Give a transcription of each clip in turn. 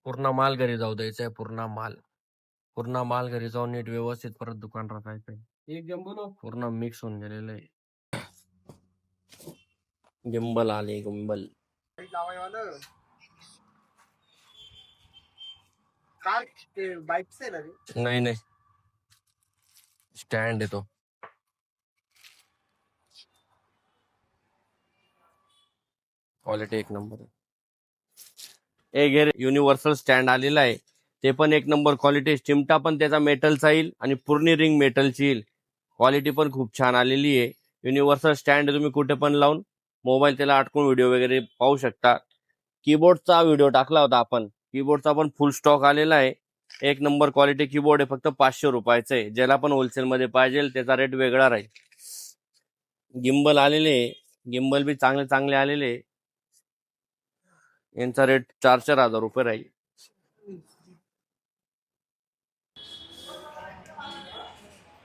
पूर्ण माल घरी जाऊ द्यायचा आहे. पूर्ण माल घरी जाऊन नीट व्यवस्थित परत दुकान राखायचंय. पूर्ण मिक्स होऊन गेलेलं आहे. गिंबल आले गिंबल. नाही नाही, स्टँड येतो. क्वालिटी एक नंबर आहे. एक युनिव्हर्सल स्टँड आलेला आहे, ते पण एक नंबर क्वालिटी. चिमटा पण त्याचा मेटलचा येईल आणि पूर्ण रिंग मेटलची येईल. क्वालिटी पण खूप छान आलेली आहे. युनिव्हर्सल स्टँड तुम्ही कुठे पण लावून मोबाईल त्याला अटकून व्हिडिओ वगैरे पाहू शकता. कीबोर्डचा व्हिडिओ टाकला होता आपण, कीबोर्डचा पण फुल स्टॉक आलेला आहे. एक नंबर क्वालिटी कीबोर्ड आहे. फक्त 500 रुपयाचं आहे. ज्याला पण होलसेल मध्ये पाहिजे त्याचा रेट वेगळा राहील. गिंबल आलेले, गिंबल बी चांगले चांगले आलेले. यांचा रेट 4-4 हजार रुपये राहील.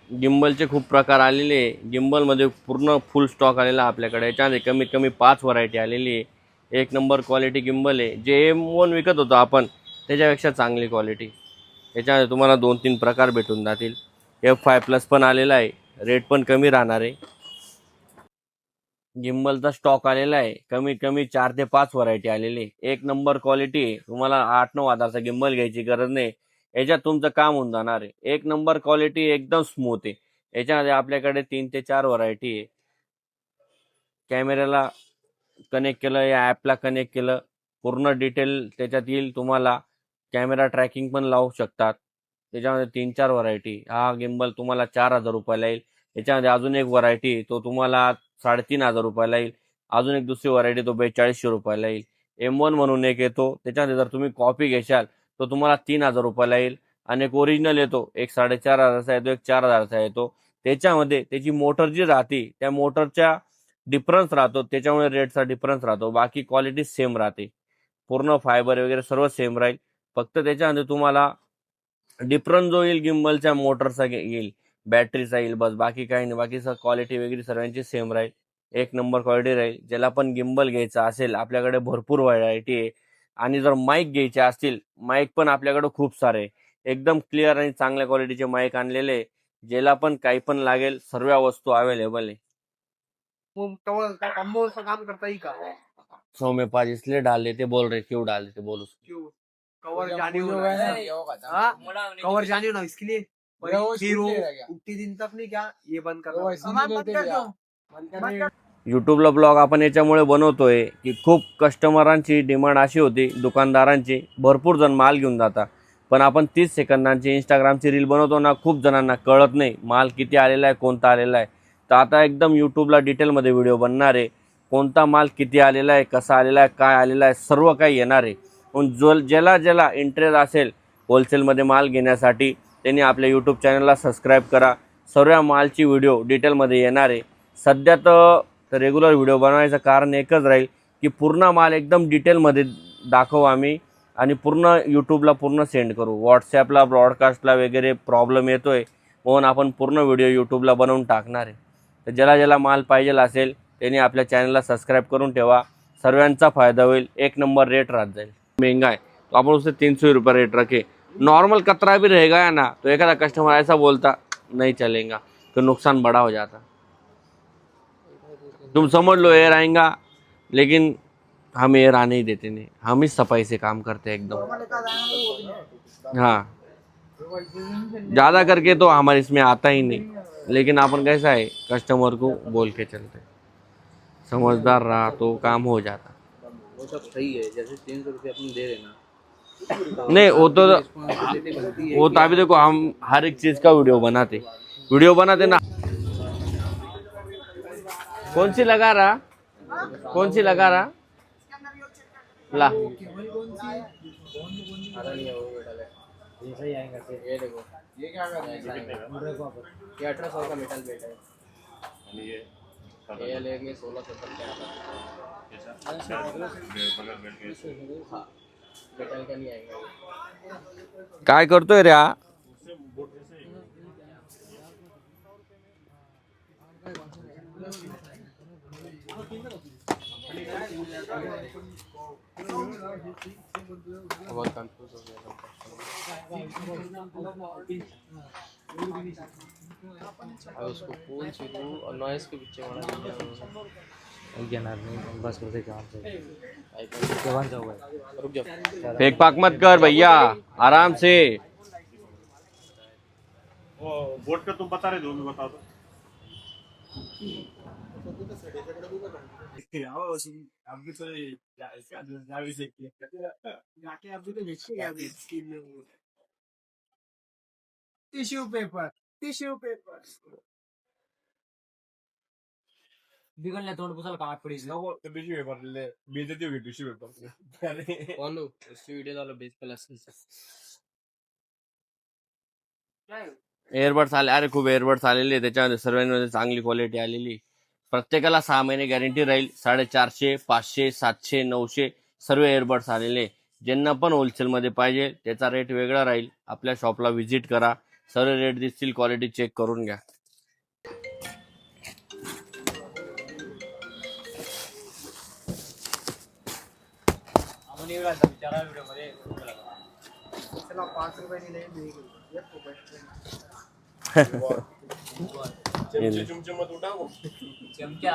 गिंबलचे खूप प्रकार आलेले. गिंबल मध्ये पूर्ण फुल स्टॉक आलेला आपल्याकडे. याच्यामध्ये कमीत कमी 5 व्हरायटी आलेली आहे. एक नंबर क्वालिटी गिंबल आहे. जे M1 विकत होतो आपण त्याच्यापेक्षा चांगली क्वालिटी. याच्यामध्ये तुम्हाला 2-3 प्रकार भेटून जातील. F5+ पण आलेला आहे, रेट पण कमी राहणार आहे. गिंबलचा स्टॉक आलेला आहे. कमीत कमी 4 ते 5 व्हरायटी आलेली. एक नंबर क्वालिटी. तुम्हाला 8-9 हजारचा गिंबल घ्यायची गरज नाही. याच्यात तुमचं काम होऊन जाणार आहे. एक नंबर क्वालिटी, एकदम स्मूथ आहे. याच्यामध्ये आपल्याकडे 3 ते 4 व्हरायटी आहे. कॅमेऱ्याला कनेक्ट केलं, या ॲपला कनेक्ट केलं, पूर्ण डिटेल त्याच्यात येईल. तुम्हाला कॅमेरा ट्रॅकिंग पण लावू शकतात. त्याच्यामध्ये 3-4 व्हरायटी. हा गिंबल तुम्हाला 4,000 रुपयाला येईल. याच्यामध्ये अजून एक व्हरायटी, तो तुम्हाला 3,500 रुपयाला येईल. अजून एक दुसरी व्हरायटी, तो 4200 रुपयाला येईल. M1 म्हणून एक येतो. त्याच्यामध्ये जर तुम्ही कॉपी घेशाल तो तुम्हाला 3,000 रुपयाला येईल. आणि एक ओरिजिनल येतो, एक 4,500चा येतो, एक 4,000चा येतो. त्याच्यामध्ये त्याची मोटर जी राहते त्या मोटरच्या डिफरन्स राहतो, त्याच्यामुळे रेटचा डिफरन्स राहतो. बाकी क्वालिटी सेम राहते. पूर्ण फायबर वगैरे सर्व सेम राहील. फक्त त्याच्यामध्ये तुम्हाला डिफरन्स जो येईल गिंबलच्या मोटरचा येईल, बॅटरीचा येईल, बस. बाकी काही नाही. बाकी क्वालिटी वगैरे सर्वांची सेम राहील. एक नंबर क्वालिटी राहील. ज्याला पण गिंबल घ्यायचा असेल आपल्याकडे भरपूर व्हरायटी आहे. आणि जर माईक घ्यायचे असतील, माईक पण आपल्याकडे खूप सारे, एकदम क्लिअर आणि चांगल्या क्वालिटीचे माईक आणलेले. ज्याला पण काही पण लागेल सर्व वस्तू अवेलेबल आहे. काम करता ही का सौ में 5 इसलिए डाल देते, बोल रहे क्यों डाल देते, बोलो क्यों? कवर जाने हो रहा है, कवर जाने हो ना, इसके लिए उतनी दिन तक नहीं क्या ये बंद कर. युट्यूबला ब्लॉग आपण याच्यामुळे बनवतोय की खूप कस्टमरांची डिमांड अशी होती, दुकानदारांची. भरपूर जण माल घेऊन जातात, पण आपण 30 सेकंदांची इंस्टाग्रामची रील बनवतो ना, खूप जणांना कळत नाही माल किती आलेला आहे, कोणता आलेला आहे. तर आता एकदम यूट्यूबला डिटेलमध्ये व्हिडिओ बनणार आहे. कोणता माल किती आलेला आहे, कसा आलेला आहे, काय आलेला आहे, सर्व काही येणार आहे. पण ज्याला ज्याला इंटरेस्ट असेल होलसेलमध्ये माल घेण्यासाठी त्यांनी आपल्या यूट्यूब चॅनलला सबस्क्राईब करा. सर्व मालची व्हिडिओ डिटेलमध्ये येणार आहे. सध्या तर रेग्युलर व्हिडिओ बनवायचं कारण एकच राहील की पूर्ण माल एकदम डिटेलमध्ये दाखवू आम्ही आणि पूर्ण यूट्यूबला पूर्ण सेंड करू. व्हॉट्सॲपला ब्रॉडकास्टला वगैरे प्रॉब्लेम येतोय, म्हणून आपण पूर्ण व्हिडिओ यूट्यूबला बनवून टाकणार आहे. तर ज्याला ज्याला माल पाहिजे असेल त्यांनी आपल्या चॅनलला सबस्क्राईब करून ठेवा. सर्वांचा फायदा होईल. एक नंबर रेट राहत जाईल. महंगा है तो अपन उससे 300 रुपये रेट रखे. नॉर्मल कतरा भी रहेगा या ना, तो एक आधा कस्टमर ऐसा बोलता नहीं चलेगा, तो नुकसान बड़ा हो जाता. तुम समझ लो एयर आएगा, लेकिन हम एयर आने ही देते नहीं. हम ही सफाई से काम करते हैं एकदम. हाँ, ज़्यादा करके तो हमारे इसमें आता ही नहीं, लेकिन अपन कैसा है कस्टमर को बोल के चलते. समझदार रहा तो काम हो जाता. वो सब सही है, जैसे 300 रुपये अपन दे रहे ना, नहीं वो तो रिस्पॉन्सिबिलिटी बनती है. वो तभी देखो हम हर एक चीज का वीडियो बनाते ना. कौन सी लगा रहा, कौन सी लगा रहा ला. आता नहीं है वो मेटल है. सही आएगा. ये देखो, ये क्या कर रहा है, ये 1800 का मेटल बेट है. ये लेंगे 1600 तक का आता है. हाँ, मेटल का नहीं आएगा. काय करतोय रे हा. बहुत कंफ्यूज हो गया अब उसको कौन सी दूँ और नॉइस के पीछे वाला घेणार नाही बस करते काम से जवान जाओ भाई रुक जाओ फेक पाक मत कर भैया, आराम से। वो बोर्ड का तुम बता रहे हो, मैं बता दो। अभी तो जावी से जाके अभी तो देखिए अभी स्कीम में वो टिश्यू पेपर बिगड़ले तोंड पुसाल काट पड़ी वो टिश्यू पेपर ले बेइज्जती होगी टिश्यू पेपर अरे कौन लो इस वीडियो डालो बेस प्लस एअरबड्स आले, अरे खूप एअरबड्स आलेले, त्याच्यामध्ये सर्वांमध्ये चांगली क्वालिटी आलेली. प्रत्येकाला 6 महिने गॅरंटी राहील. 450, 500, 700, 900 सर्व एअरबड्स आलेले. ज्यांना पण होलसेलमध्ये पाहिजे त्याचा रेट वेगळा राहील. आपल्या शॉपला व्हिजिट करा, सर्व रेट दिसतील, क्वालिटी चेक करून घ्या. चला 5 रुपये नहीं चमचे मत उठाओ चमचा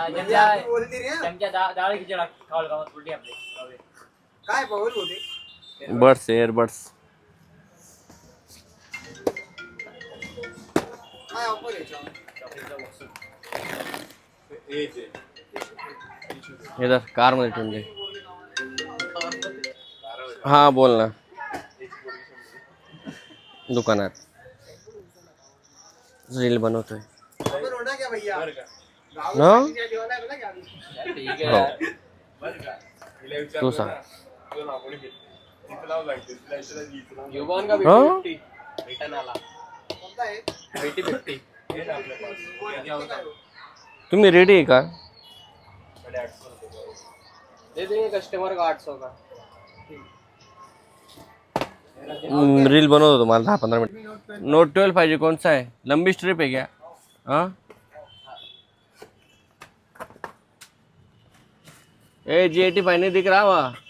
डाळ खिचडा खावल का उलटी आपले काय पाऊल होते बड्स, एअरबड्स काय ऑफर आहे इधर कार मध्ये ठेवून दे. हा बोल ना. दुकानात रील बनवतोय ना. ठीक हो. है तू सांग. युवान का हाँ? 50 रिटर्न आला 50 तुम्ही रेडी आहे का? दे देंगे कस्टमर का 800 का रील बनवतो तुम्हाला 10-15 मिनिट. नोट 12 पाहिजे. कौन सा है? लंबी स्ट्रिप है क्या? हाँ ए G85 नहीं दिख रहा वहाँ.